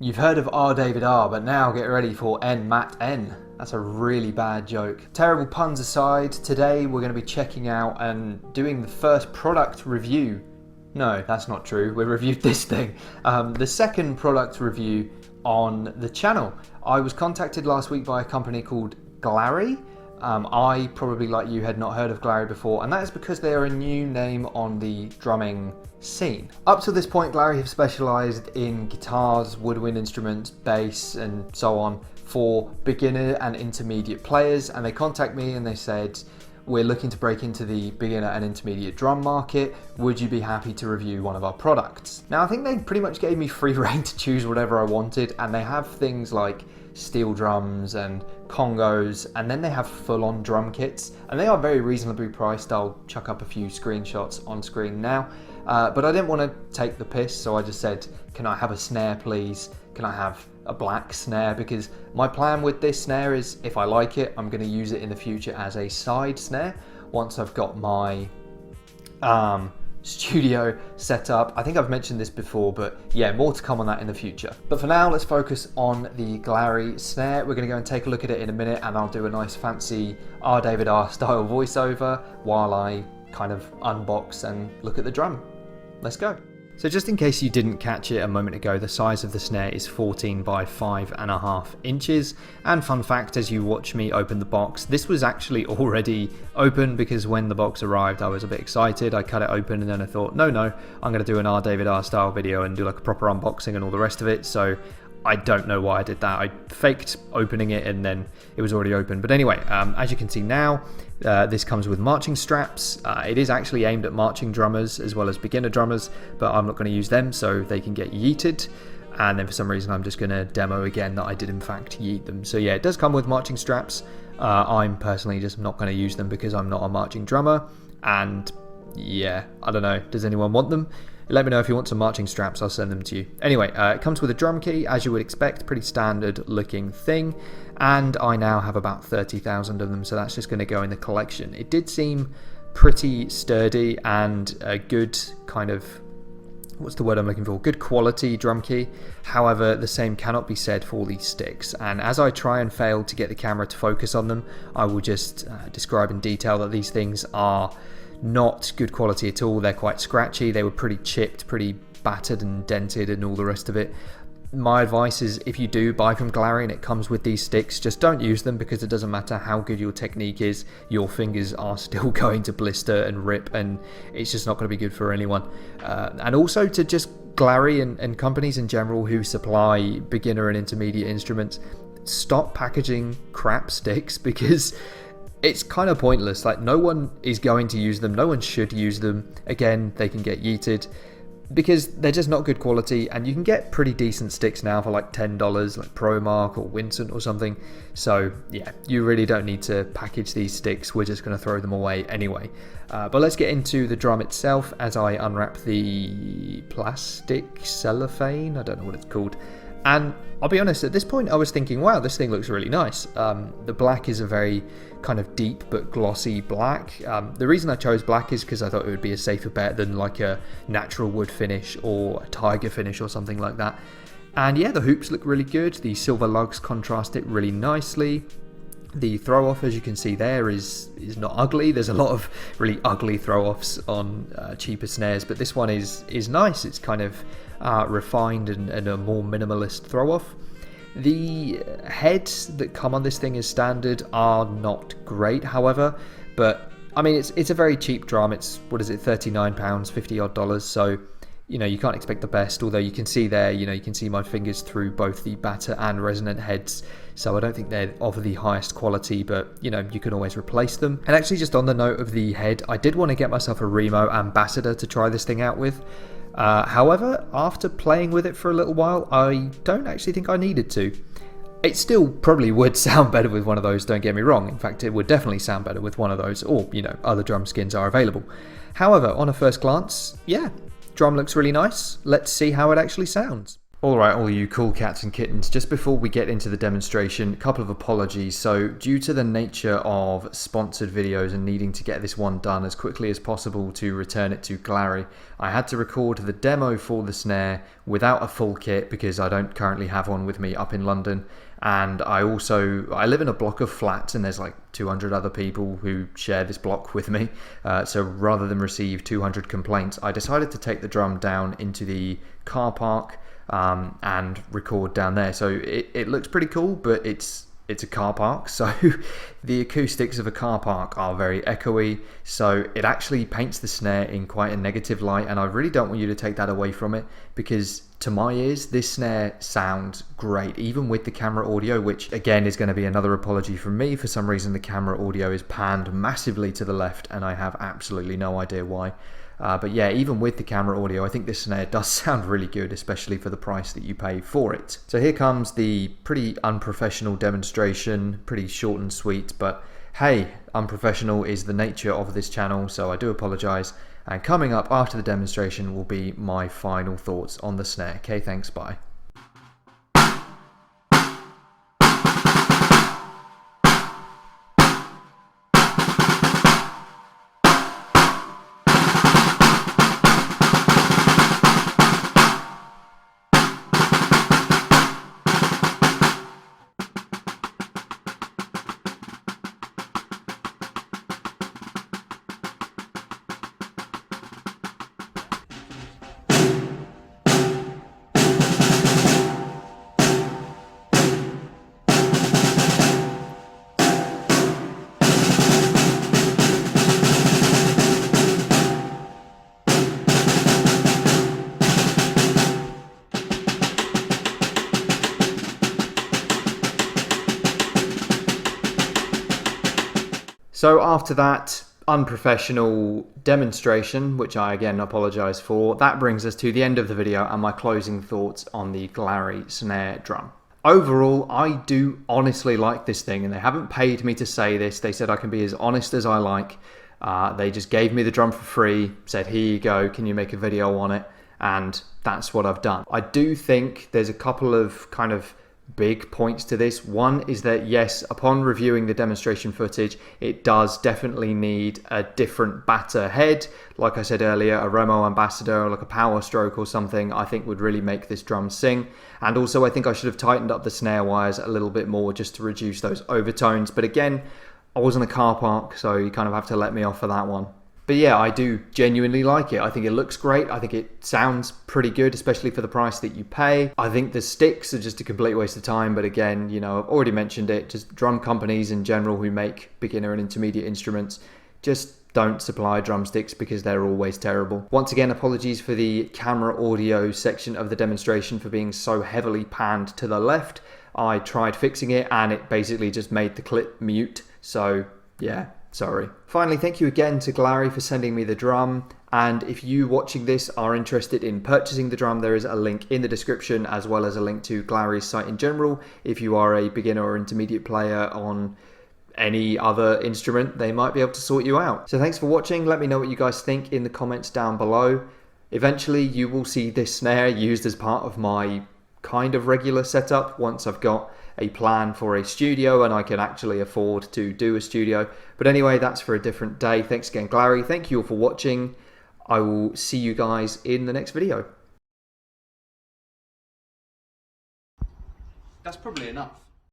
You've heard of R David R, but now get ready for N Matt N. That's a really bad joke. Terrible puns aside, today we're going to be checking out and doing the first product review. No, that's not true. We reviewed this thing. The second product review on the channel. I was contacted last week by a company called Glarry. I probably, like you, had not heard of Glarry before, and that is because they are a new name on the drumming scene. Up to this point, Glarry have specialised in guitars, woodwind instruments, bass, and so on for beginner and intermediate players, and they contact me and they said, we're looking to break into the beginner and intermediate drum market. Would you be happy to review one of our products? Now, I think they pretty much gave me free rein to choose whatever I wanted, and they have things like steel drums and congos, and then they have full-on drum kits, and they are very reasonably priced. I'll chuck up a few screenshots on screen now, but I didn't want to take the piss, so I just said, can I have a snare please? Can I have a black snare? Because my plan with this snare is, if I like it, I'm going to use it in the future as a side snare once I've got my studio set up. I think I've mentioned this before, but yeah, more to come on that in the future. But for now, let's focus on the Glarry snare. We're going to go and take a look at it in a minute, and I'll do a nice fancy R David R style voiceover while I kind of unbox and look at the drum. Let's go. So just in case you didn't catch it a moment ago, the size of the snare is 14 by 5.5 inches. And fun fact, as you watch me open the box, this was actually already open, because when the box arrived I was a bit excited. I cut it open and then I thought, no, I'm going to do an R David R style video and do like a proper unboxing and all the rest of it. So I don't know why I did that. I faked opening it and then it was already open. But anyway, as you can see now, this comes with marching straps. It is actually aimed at marching drummers as well as beginner drummers, but I'm not going to use them so they can get yeeted. And then for some reason I'm just going to demo again that I did in fact yeet them. So yeah, it does come with marching straps. I'm personally just not going to use them because I'm not a marching drummer. And yeah, I don't know, does anyone want them? Let me know if you want some marching straps, I'll send them to you. Anyway, it comes with a drum key, as you would expect, pretty standard looking thing. And I now have about 30,000 of them, so that's just going to go in the collection. It did seem pretty sturdy and a good kind of, what's the word I'm looking for? Good quality drum key. However, the same cannot be said for these sticks. And as I try and fail to get the camera to focus on them, I will just describe in detail that these things are not good quality at all. They're quite scratchy. They were pretty chipped, pretty battered and dented and all the rest of it. My advice is, if you do buy from Glarry and it comes with these sticks, just don't use them, because it doesn't matter how good your technique is, your fingers are still going to blister and rip, and it's just not going to be good for anyone. And also to just Glarry and companies in general who supply beginner and intermediate instruments, stop packaging crap sticks, because it's kind of pointless. Like, no one is going to use them, no one should use them. Again, they can get yeeted because they're just not good quality, and you can get pretty decent sticks now for like $10, like ProMark or Vincent or something. So yeah, you really don't need to package these sticks. We're just going to throw them away anyway. But let's get into the drum itself as I unwrap the plastic cellophane, I don't know what it's called. And I'll be honest, at this point I was thinking, wow, this thing looks really nice. The black is a very kind of deep but glossy black. The reason I chose black is because I thought it would be a safer bet than like a natural wood finish or a tiger finish or something like that. And yeah, the hoops look really good. The silver lugs contrast it really nicely. The throw off, as you can see there, is not ugly. There's a lot of really ugly throw offs on cheaper snares, but this one is nice. It's kind of refined and a more minimalist throw off. The heads that come on this thing as standard are not great, however, but I mean, it's a very cheap drum. It's, what is it, £39, $50 odd, so you know, you can't expect the best. Although you can see there, you know, you can see my fingers through both the batter and resonant heads, so I don't think they're of the highest quality, but you know, you can always replace them. And actually, just on the note of the head, I did want to get myself a Remo Ambassador to try this thing out with. However, after playing with it for a little while, I don't actually think I needed to. It still probably would sound better with one of those, don't get me wrong. In fact, it would definitely sound better with one of those, or, you know, other drum skins are available. However, on a first glance, yeah, drum looks really nice. Let's see how it actually sounds. Alright, all you cool cats and kittens, just before we get into the demonstration, a couple of apologies. So due to the nature of sponsored videos and needing to get this one done as quickly as possible to return it to Glarry, I had to record the demo for the snare without a full kit because I don't currently have one with me up in London. And I live in a block of flats and there's like 200 other people who share this block with me. So rather than receive 200 complaints, I decided to take the drum down into the car park and record down there. So it looks pretty cool, but it's a car park, so the acoustics of a car park are very echoey, so it actually paints the snare in quite a negative light, and I really don't want you to take that away from it, because to my ears this snare sounds great even with the camera audio, which again is going to be another apology from me. For some reason the camera audio is panned massively to the left and I have absolutely no idea why. But yeah, even with the camera audio, I think this snare does sound really good, especially for the price that you pay for it. So here comes the pretty unprofessional demonstration, pretty short and sweet, but hey, unprofessional is the nature of this channel, so I do apologize. And coming up after the demonstration will be my final thoughts on the snare. Okay, thanks, bye. So after that unprofessional demonstration, which I again apologize for, that brings us to the end of the video and my closing thoughts on the Glarry snare drum. Overall, I do honestly like this thing, and they haven't paid me to say this. They said I can be as honest as I like. They just gave me the drum for free, said here you go, can you make a video on it? And that's what I've done. I do think there's a couple of kind of big points to this. One is that yes, upon reviewing the demonstration footage, it does definitely need a different batter head. Like I said earlier, a Remo Ambassador or like a Power Stroke or something I think would really make this drum sing. And also I think I should have tightened up the snare wires a little bit more just to reduce those overtones. But again, I was in a car park, so you kind of have to let me off for that one. But yeah, I do genuinely like it. I think it looks great. I think it sounds pretty good, especially for the price that you pay. I think the sticks are just a complete waste of time. But again, you know, I've already mentioned it. Just drum companies in general who make beginner and intermediate instruments just don't supply drumsticks because they're always terrible. Once again, apologies for the camera audio section of the demonstration for being so heavily panned to the left. I tried fixing it and it basically just made the clip mute. So yeah. Sorry. Finally, thank you again to Glarry for sending me the drum, and if you watching this are interested in purchasing the drum, there is a link in the description as well as a link to Glarry's site in general. If you are a beginner or intermediate player on any other instrument, they might be able to sort you out. So thanks for watching. Let me know what you guys think in the comments down below. Eventually you will see this snare used as part of my kind of regular setup once I've got a plan for a studio and I can actually afford to do a studio. But anyway, that's for a different day. Thanks again, Glarry. Thank you all for watching. I will see you guys in the next video. That's probably enough.